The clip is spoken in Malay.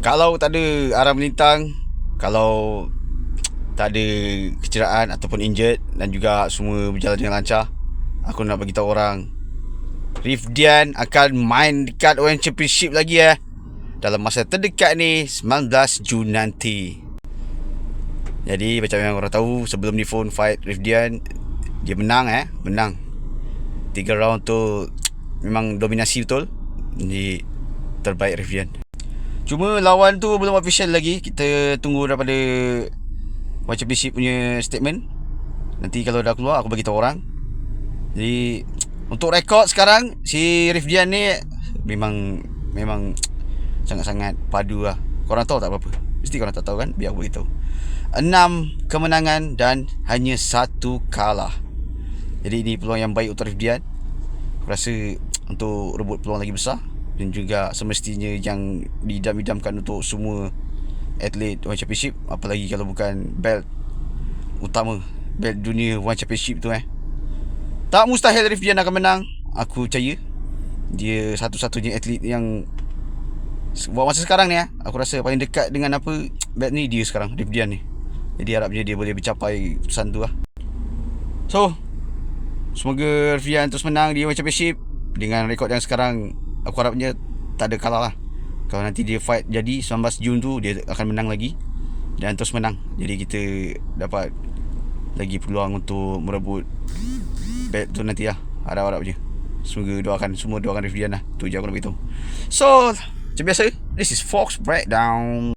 Kalau tak ada arah melintang, kalau tak ada kecederaan ataupun injured dan juga semua berjalan dengan lancar, aku nak bagi tahu orang Rifdian akan main dekat One Championship lagi dalam masa terdekat ni, 19 Jun nanti. Jadi macam yang orang tahu, sebelum ni phone fight Rifdian, dia menang. Menang 3 round tu memang dominasi betul. Jadi terbaik Rifdian. Cuma lawan tu belum official lagi. Kita tunggu daripada One Championship punya statement. Nanti kalau dah keluar aku bagi tahu orang. Jadi untuk rekod sekarang, si Rifdian ni memang sangat-sangat padu lah. Korang tahu tak apa-apa? Mesti korang tak tahu kan? Biar aku beritahu. 6 kemenangan dan hanya 1 kalah. Jadi ini peluang yang baik untuk Rifdian. Aku rasa untuk rebut peluang lagi besar. Dan juga semestinya yang diidam-idamkan untuk semua atlet One Championship. Apalagi kalau bukan belt utama, belt dunia One Championship tu. Tak mustahil Rifdian akan menang. Aku percaya dia satu-satunya atlet yang buat masa sekarang ni aku rasa paling dekat dengan apa belt ni, dia sekarang, Rifdian ni. Jadi harapnya dia boleh mencapai keputusan tu lah. So semoga Rifdian terus menang di One Championship. Dengan rekod yang sekarang, aku harapnya tak ada kalah lah. Kalau nanti dia fight jadi 19 Jun tu, dia akan menang lagi dan terus menang. Jadi kita dapat lagi peluang untuk merebut belt tu nanti lah. Harap-harap je. Semoga semua doakan Rifdian lah. Tu je aku nak beritahu. So macam biasa, this is Fox Breakdown.